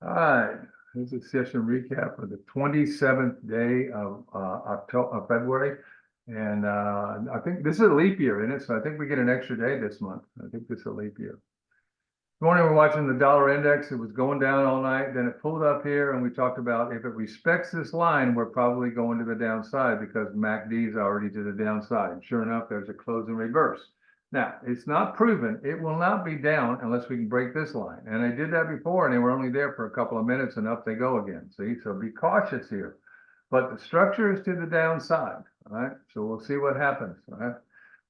All right, this is a session recap for the 27th day of February. And I think this is a leap year in it, so I think we get an extra day this month. I think this is a leap year. This morning we're watching the dollar index. It was going down all night, then it pulled up here, and we talked about if it respects this line, we're probably going to the downside because MACD is already to the downside. Sure enough, there's a close in reverse. Now, it's not proven. It will not be down unless we can break this line. And they did that before, and they were only there for a couple of minutes, and up they go again. See, so be cautious here. But the structure is to the downside, all right? So we'll see what happens, all right?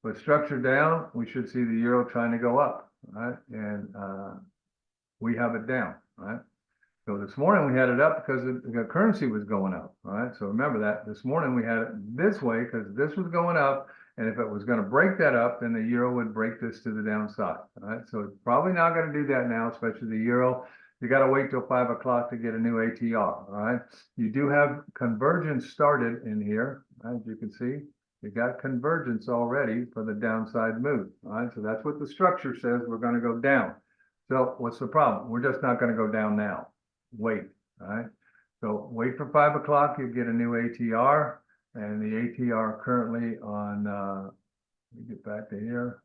With structure down, we should see the euro trying to go up, all right? And we have it down, all right? So this morning we had it up because the currency was going up, all right? So remember that this morning we had it this way because this was going up. And if it was going to break that up, then the euro would break this to the downside. All right, so it's probably not going to do that now, especially the euro. You got to wait till 5 o'clock to get a new ATR. All right, you do have convergence started in here, as you can see. You got convergence already for the downside move. All right, so that's what the structure says. We're going to go down. So what's the problem? We're just not going to go down now. Wait. All right, so wait for 5 o'clock. You get a new ATR. And the ATR currently on, let me get back to here.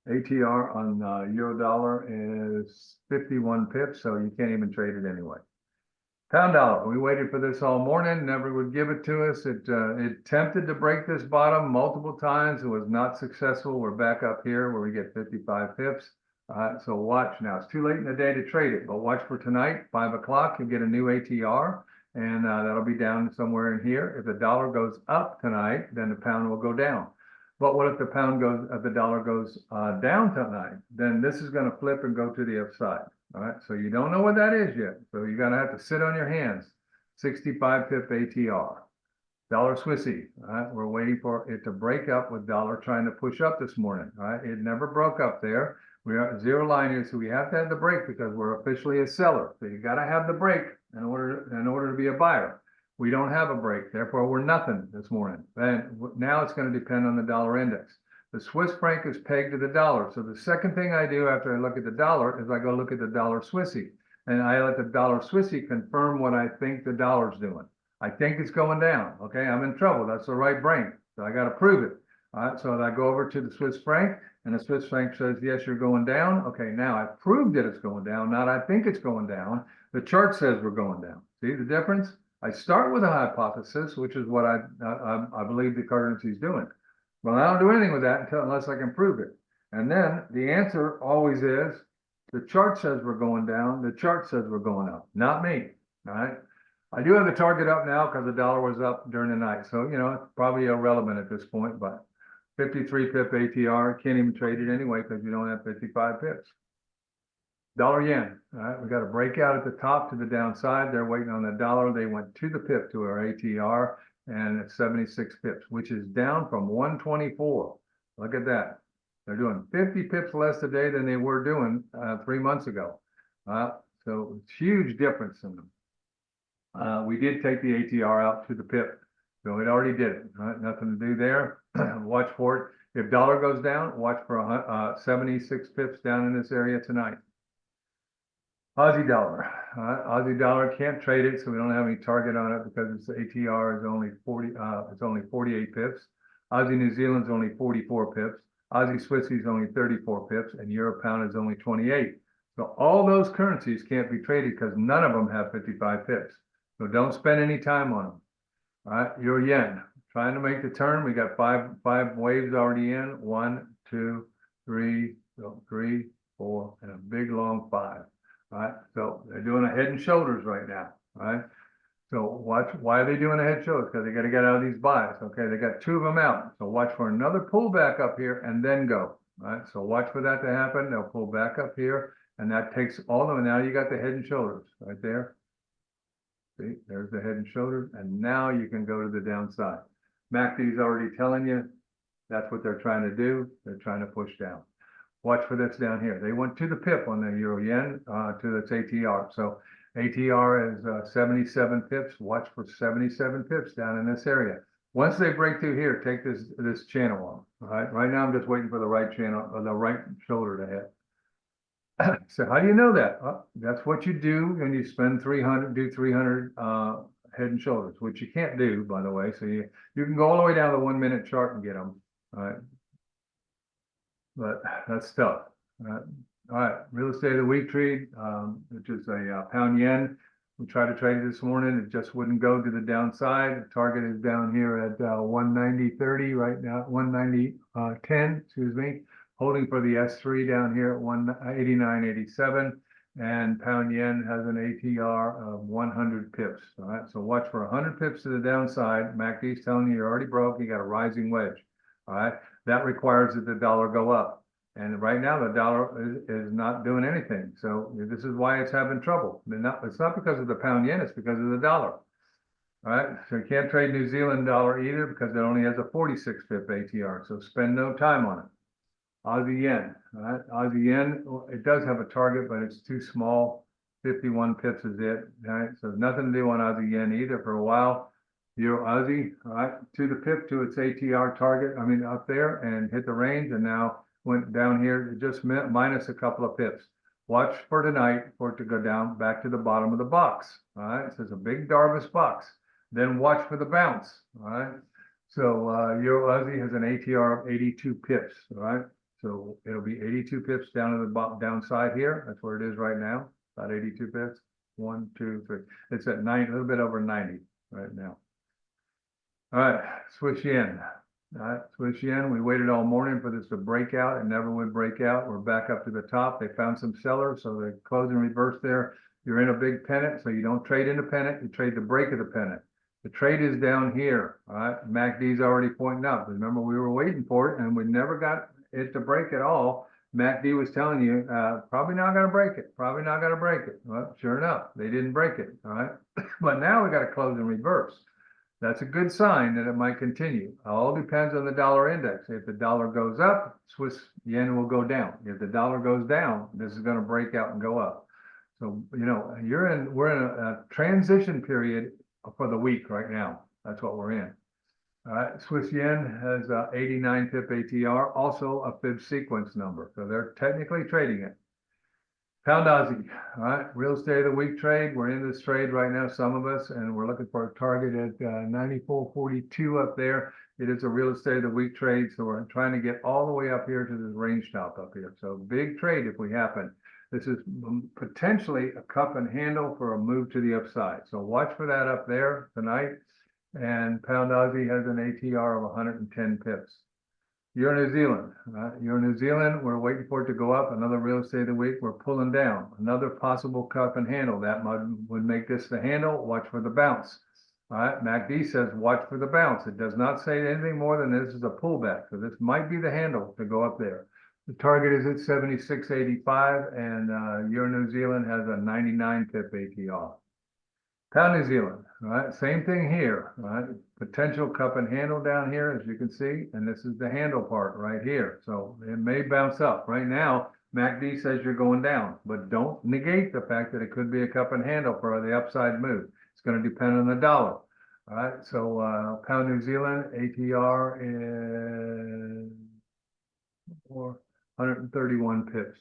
ATR on euro dollar is 51 pips, so you can't even trade it anyway. Pound dollar, we waited for this all morning, never would give it to us. It attempted to break this bottom multiple times. It was not successful. We're back up here where we get 55 pips. So watch now. It's too late in the day to trade it, but watch for tonight, 5 o'clock, you'll get a new ATR. And that'll be down somewhere in here. If the dollar goes up tonight, then the pound will go down. But what if the dollar goes down tonight? Then this is going to flip and go to the upside. All right. So you don't know what that is yet. So you're going to have to sit on your hands. 65 pip ATR. Dollar Swissy. All right. We're waiting for it to break up with dollar trying to push up this morning. All right. It never broke up there. We are zero line here, so we have to have the break because we're officially a seller. So you got to have the break in order to be a buyer. We don't have a break, therefore we're nothing this morning. And now it's going to depend on the dollar index. The Swiss franc is pegged to the dollar. So the second thing I do after I look at the dollar is I go look at the dollar Swissy, and I let the dollar Swissy confirm what I think the dollar's doing. I think it's going down. Okay, I'm in trouble. That's the right brain. So I got to prove it. All right, so I go over to the Swiss franc, and the Swiss franc says, yes, you're going down. Okay, now I've proved that it's going down, not I think it's going down. The chart says we're going down. See the difference? I start with a hypothesis, which is what I believe the currency is doing. Well, I don't do anything with that unless I can prove it. And then the answer always is, the chart says we're going down, the chart says we're going up, not me, all right? I do have the target up now because the dollar was up during the night. So, you know, it's probably irrelevant at this point, but 53 pip ATR, can't even trade it anyway because you don't have 55 pips. Dollar yen, all right, we got a breakout at the top to the downside. They're waiting on the dollar. They went to the pip to our ATR, and it's 76 pips, which is down from 124. Look at that. They're doing 50 pips less today than they were doing 3 months ago. So it's huge difference in them. We did take the ATR out to the pip, so it already did it. Right? Nothing to do there. Watch for it. If dollar goes down, watch for 76 pips down in this area tonight. Aussie dollar. Aussie dollar, can't trade it, so we don't have any target on it because its ATR is only 48 pips. Aussie New Zealand's only 44 pips. Aussie Swissy is only 34 pips, and Euro Pound is only 28. So all those currencies can't be traded because none of them have 55 pips. So don't spend any time on them. All right, Euro Yen, trying to make the turn. We got five waves already in. 1, 2, 3, 4, and a big long 5. All right, so they're doing a head and shoulders right now. All right, so watch. Why are they doing a head and shoulders? Because they got to get out of these buys. Okay, they got 2 of them out. So watch for another pullback up here and then go. All right, so watch for that to happen. They'll pull back up here, and that takes all of them. Now you got the head and shoulders right there. See, there's the head and shoulders, and now you can go to the downside. MACD is already telling you that's what they're trying to do. They're trying to push down. Watch for this down here. They went to the pip on the euro yen to its ATR. So ATR is 77 pips. Watch for 77 pips down in this area. Once they break through here, take this channel on. All right. Right now, I'm just waiting for the right channel or the right shoulder to hit. So how do you know that? That's what you do when you spend 300, do 300 head and shoulders, which you can't do, by the way. So you can go all the way down to the 1 minute chart and get them. All right. But that's tough. All right. Real estate of the week trade, which is a pound yen. We tried to trade it this morning. It just wouldn't go to the downside. The target is down here at 190.30 right now, 190.10, excuse me. Holding for the S3 down here at 189.87. And pound yen has an ATR of 100 pips. All right. So watch for 100 pips to the downside. MACD's telling you you're already broke. You got a rising wedge. All right. That requires that the dollar go up. And right now the dollar is not doing anything. So this is why it's having trouble. It's not because of the pound yen, it's because of the dollar. All right. So you can't trade New Zealand dollar either because it only has a 46 pip ATR. So spend no time on it. Aussie yen. All right. Aussie yen, it does have a target, but it's too small. 51 pips is it. All right. So nothing to do on Aussie yen either for a while. Euro Aussie, all right, to the pip to its ATR target, I mean up there and hit the range and now went down here, just minus a couple of pips. Watch for tonight for it to go down back to the bottom of the box, all right? So it's a big Darvis box. Then watch for the bounce, all right? So Euro Aussie has an ATR of 82 pips, all right? So it'll be 82 pips down to the downside here. That's where it is right now, about 82 pips. 1, 2, 3. It's at 9, a little bit over 90 right now. All right, Swiss yen. All right, Swiss yen. We waited all morning for this to break out. It never would break out. We're back up to the top. They found some sellers, so they closed in reverse there. You're in a big pennant, so you don't trade in a pennant. You trade the break of the pennant. The trade is down here. All right, MACD's already pointing up. Remember, we were waiting for it, and we never got it to break at all. MACD was telling you, probably not going to break it. Probably not going to break it. Well, sure enough, they didn't break it. All right, but now we got to close in reverse. That's a good sign that it might continue. It all depends on the dollar index. If the dollar goes up, Swiss yen will go down. If the dollar goes down, this is going to break out and go up. So, you know, we're in a transition period for the week right now. That's what we're in. All right, Swiss yen has 89 pip ATR, also a fib sequence number. So they're technically trading it. Pound Aussie, all right, real estate of the week trade. We're in this trade right now, some of us, and we're looking for a target at 94.42 up there. It is a real estate of the week trade, so we're trying to get all the way up here to this range top up here. So big trade if we happen. This is potentially a cup and handle for a move to the upside. So watch for that up there tonight. And Pound Aussie has an ATR of 110 pips. Euro New Zealand, Euro New Zealand, we're waiting for it to go up. Another real estate of the week, we're pulling down. Another possible cup and handle. That would make this the handle. Watch for the bounce. All right, MACD says watch for the bounce. It does not say anything more than this is a pullback. So this might be the handle to go up there. The target is at 76.85 and Euro New Zealand has a 99 pip ATR. Pound New Zealand, all right, same thing here, all right, potential cup and handle down here, as you can see, and this is the handle part right here. So it may bounce up. Right now, MACD says you're going down, but don't negate the fact that it could be a cup and handle for the upside move. It's going to depend on the dollar. All right, so Pound New Zealand, ATR is 131 pips.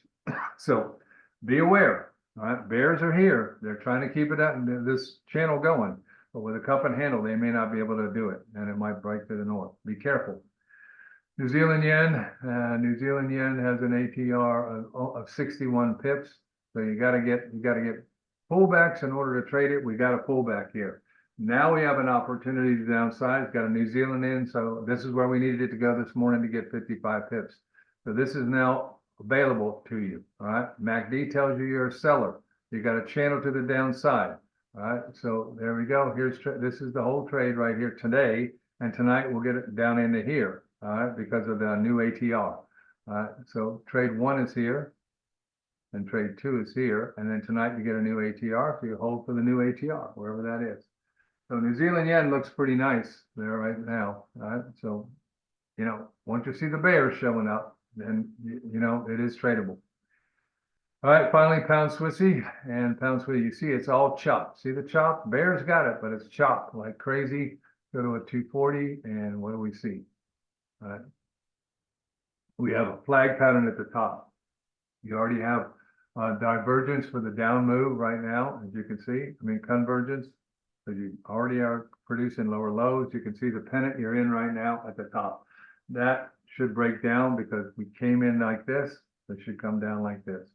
So be aware. All right, bears are here. They're trying to keep it up and this channel going, but with a cup and handle, they may not be able to do it, and it might break to the north. Be careful. New Zealand yen. New Zealand yen has an ATR of 61 pips. So you got to get pullbacks in order to trade it. We got a pullback here. Now we have an opportunity to downside. It's got a New Zealand in, so this is where we needed it to go this morning to get 55 pips. So this is now available to you. All right, MACD tells you you're a seller. You got a channel to the downside. All right, so there we go. This is the whole trade right here today, and tonight we'll get it down into here. All right, because of the new ATR. All right, so trade 1 is here, and trade 2 is here, and then tonight you get a new ATR. So you hold for the new ATR wherever that is. So New Zealand yen looks pretty nice there right now. All right, so you know, once you see the bears showing up, then you know it is tradable. All right, finally pound Swissy, and pound Swissy, you see it's all chopped. See the chop? Bears got it, but it's chopped like crazy. Go to a 240, and what do we see? All right, we have a flag pattern at the top. You already have Divergence for the down move right now, as you can see, I mean convergence, because you already are producing lower lows. You can see the pennant you're in right now at the top. That should break down because we came in like this. It should come down like this.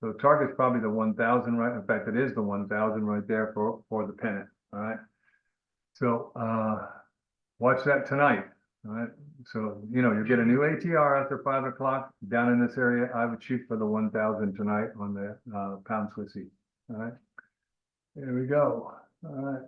So target's probably the 1,000, right? In fact, it is the 1,000 right there for the pennant. All right. So watch that tonight. All right. So, you know, you get a new ATR after 5 o'clock down in this area. I would shoot for the 1,000 tonight on the pound Swissy. All right. There we go. All right.